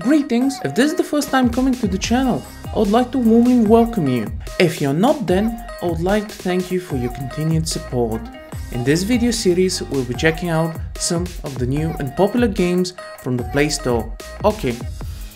Greetings, if this is the first time coming to the channel, I would like to warmly welcome you. If you're not, then I would like to thank you for your continued support. In this video series, we'll be checking out some of the new and popular games from the Play Store. Okay,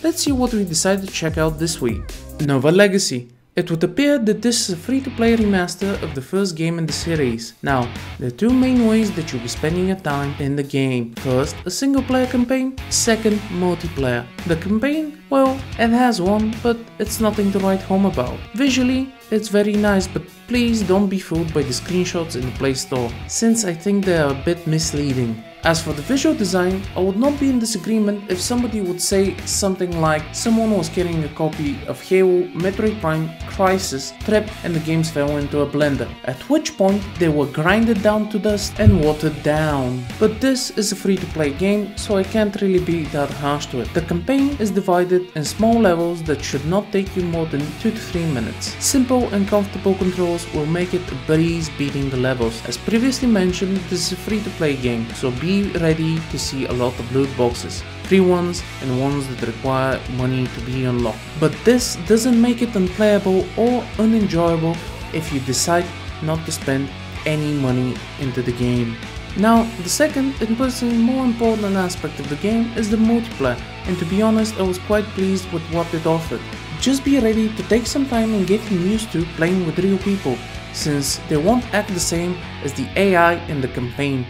let's see what we decided to check out this week. n.o.v.a Legacy. It would appear that this is a free-to-play remaster of the first game in the series. Now, there are two main ways that you'll be spending your time in the game. First, a single-player campaign, second, multiplayer. The campaign, well, it has one, but it's nothing to write home about. Visually, it's very nice, but please don't be fooled by the screenshots in the Play Store, since I think they are a bit misleading. As for the visual design, I would not be in disagreement if somebody would say something like someone was carrying a copy of Halo, Metroid Prime, Crisis, Trip and the games fell into a blender, at which point they were grinded down to dust and watered down. But this is a free-to-play game, so I can't really be that harsh to it. The campaign is divided in small levels that should not take you more than 2 to 3 minutes. Simple and comfortable controls will make it a breeze beating the levels. As previously mentioned, this is a free-to-play game, so be ready to see a lot of loot boxes, free ones and ones that require money to be unlocked. But this doesn't make it unplayable or unenjoyable if you decide not to spend any money into the game. Now, the second and personally more important aspect of the game is the multiplayer, and to be honest, I was quite pleased with what it offered. Just be ready to take some time and get used to playing with real people, since they won't act the same as the AI in the campaign.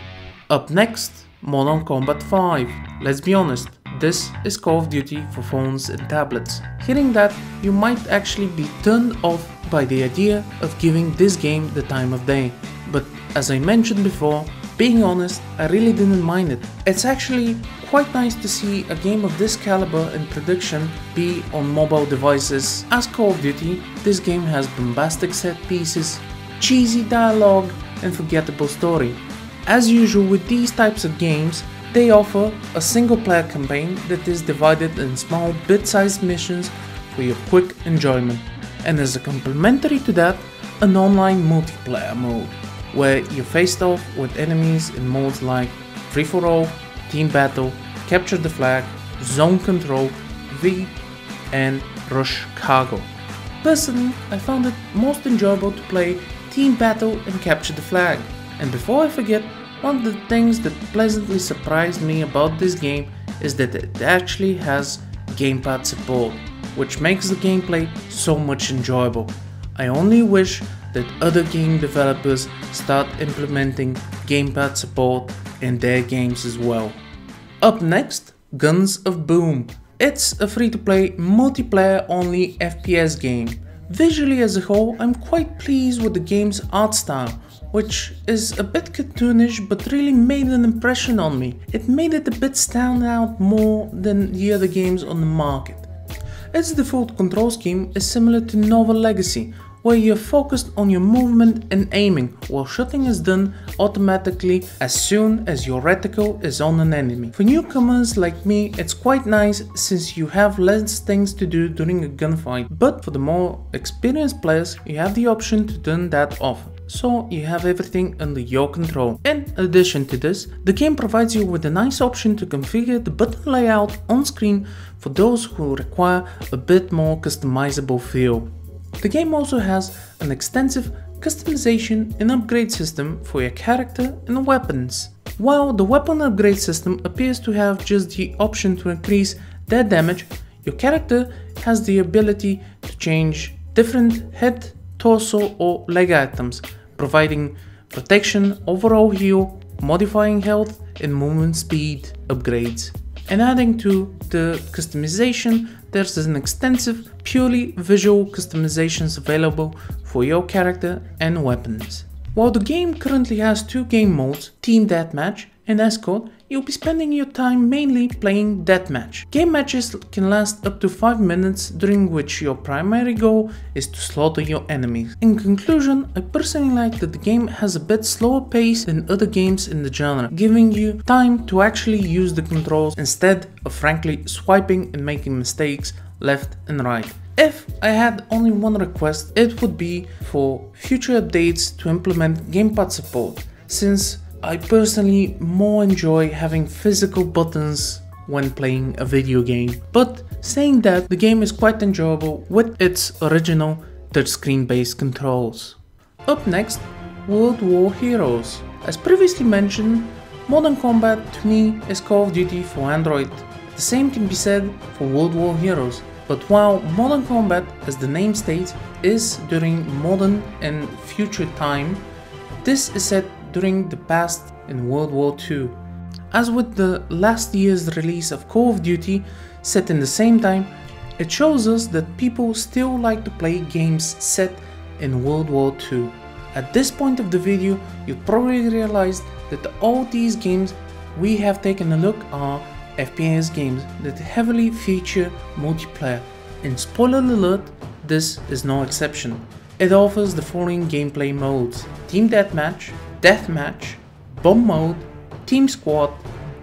Up next, Modern Combat 5. Let's be honest, this is Call of Duty for phones and tablets. Hearing that, you might actually be turned off by the idea of giving this game the time of day. But as I mentioned before, being honest, I really didn't mind it. It's actually quite nice to see a game of this caliber and production be on mobile devices. As Call of Duty, this game has bombastic set pieces, cheesy dialogue and forgettable story. As usual with these types of games, they offer a single-player campaign that is divided in small bit-sized missions for your quick enjoyment, and as a complementary to that, an online multiplayer mode, where you're faced off with enemies in modes like free-for-all, team battle, capture the flag, zone control, V, and rush cargo. Personally, I found it most enjoyable to play team battle and capture the flag. And before I forget, one of the things that pleasantly surprised me about this game is that it actually has gamepad support, which makes the gameplay so much enjoyable. I only wish that other game developers start implementing gamepad support in their games as well. Up next, Guns of Boom. It's a free-to-play, multiplayer-only FPS game. Visually as a whole, I'm quite pleased with the game's art style, which is a bit cartoonish but really made an impression on me. It made it a bit stand out more than the other games on the market. Its default control scheme is similar to n.o.v.a Legacy, where you're focused on your movement and aiming, while shooting is done automatically as soon as your reticle is on an enemy. For newcomers like me, it's quite nice since you have less things to do during a gunfight, but for the more experienced players, you have the option to turn that off, so you have everything under your control. In addition to this, the game provides you with a nice option to configure the button layout on screen for those who require a bit more customizable feel. The game also has an extensive customization and upgrade system for your character and weapons. While the weapon upgrade system appears to have just the option to increase their damage, your character has the ability to change different head, torso or leg items, providing protection, overall heal, modifying health and movement speed upgrades. And adding to the customization, there's an extensive, purely visual customizations available for your character and weapons. While the game currently has 2 game modes, Team Deathmatch and Escort, you'll be spending your time mainly playing Deathmatch. Game matches can last up to 5 minutes, during which your primary goal is to slaughter your enemies. In conclusion, I personally like that the game has a bit slower pace than other games in the genre, giving you time to actually use the controls instead of frankly swiping and making mistakes left and right. If I had only one request, it would be for future updates to implement gamepad support, since I personally more enjoy having physical buttons when playing a video game. But saying that, the game is quite enjoyable with its original touchscreen based controls. Up next, World War Heroes. As previously mentioned, Modern Combat to me is Call of Duty for Android. The same can be said for World War Heroes, but while Modern Combat, as the name states, is during modern and future time, this is set during the past in World War II. As with the last year's release of Call of Duty set in the same time, it shows us that people still like to play games set in World War II. At this point of the video, you probably realized that all these games we have taken a look are FPS games that heavily feature multiplayer. And spoiler alert, this is no exception. It offers the following gameplay modes: Team Deathmatch, Deathmatch, Bomb Mode, Team Squad,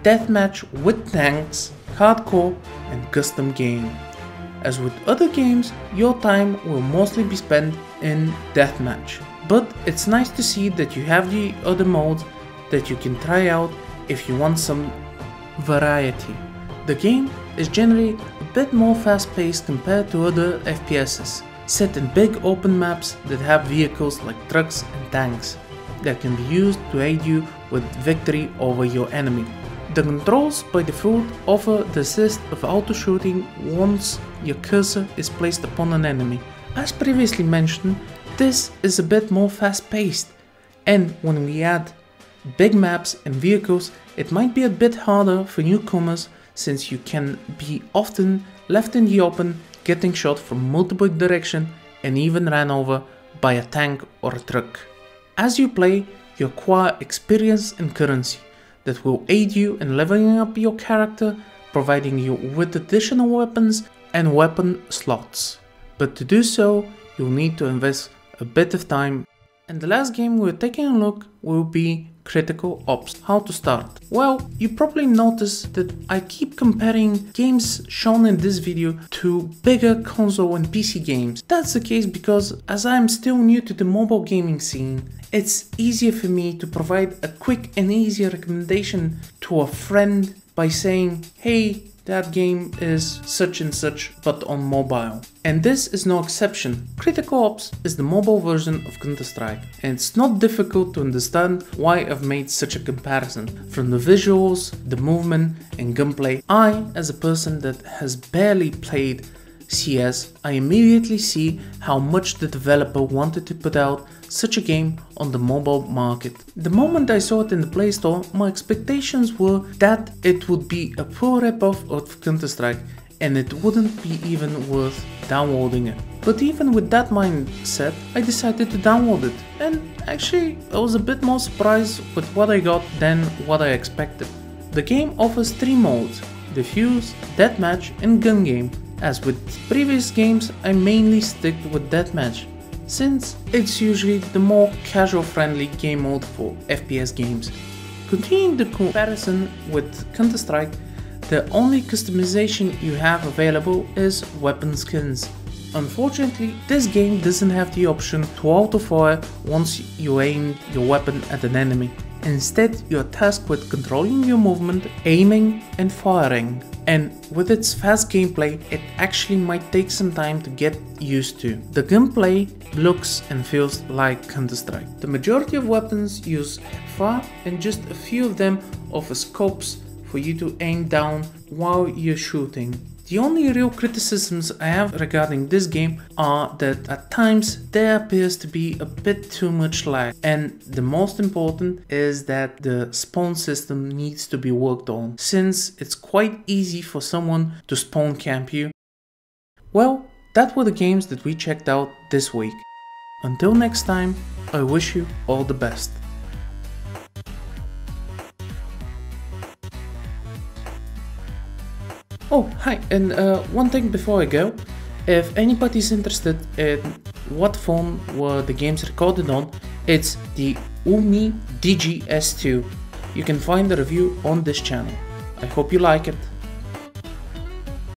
Deathmatch with tanks, Hardcore, and Custom Game. As with other games, your time will mostly be spent in Deathmatch. But it's nice to see that you have the other modes that you can try out if you want some variety. The game is generally a bit more fast-paced compared to other FPSs, set in big open maps that have vehicles like trucks and tanks that can be used to aid you with victory over your enemy. The controls by default offer the assist of auto shooting once your cursor is placed upon an enemy. As previously mentioned, this is a bit more fast-paced, and when we add big maps and vehicles, it might be a bit harder for newcomers since you can be often left in the open, getting shot from multiple directions and even ran over by a tank or a truck. As you play, you acquire experience and currency that will aid you in leveling up your character, providing you with additional weapons and weapon slots. But to do so, you'll need to invest a bit of time. And the last game we're taking a look will be Critical Ops. How to start? Well, you probably noticed that I keep comparing games shown in this video to bigger console and PC games. That's the case because as I'm still new to the mobile gaming scene, it's easier for me to provide a quick and easy recommendation to a friend by saying, hey, that game is such and such but on mobile. And this is no exception. Critical Ops is the mobile version of Counter-Strike, and it's not difficult to understand why I've made such a comparison. From the visuals, the movement and gunplay, I, as a person that has barely played CS, I immediately see how much the developer wanted to put out such a game on the mobile market. The moment I saw it in the Play Store, my expectations were that it would be a poor ripoff of Counter-Strike and it wouldn't be even worth downloading it. But even with that mindset, I decided to download it, and actually I was a bit more surprised with what I got than what I expected. The game offers 3 modes: Defuse, Deathmatch and Gun Game. As with previous games, I mainly stick with Deathmatch, since it's usually the more casual friendly game mode for FPS games. Continuing the comparison with Counter-Strike, the only customization you have available is weapon skins. Unfortunately, this game doesn't have the option to auto-fire once you aim your weapon at an enemy. Instead, you are tasked with controlling your movement, aiming and firing. And with its fast gameplay, it actually might take some time to get used to. The gunplay looks and feels like Counter-Strike. The majority of weapons use hipfire, and just a few of them offer scopes for you to aim down while you're shooting. The only real criticisms I have regarding this game are that at times there appears to be a bit too much lag, and the most important is that the spawn system needs to be worked on, since it's quite easy for someone to spawn camp you. Well, that were the games that we checked out this week. Until next time, I wish you all the best. Oh, hi, and one thing before I go, if anybody's interested in what phone were the games recorded on, it's the n.o.v.a DGS2. You can find the review on this channel. I hope you like it.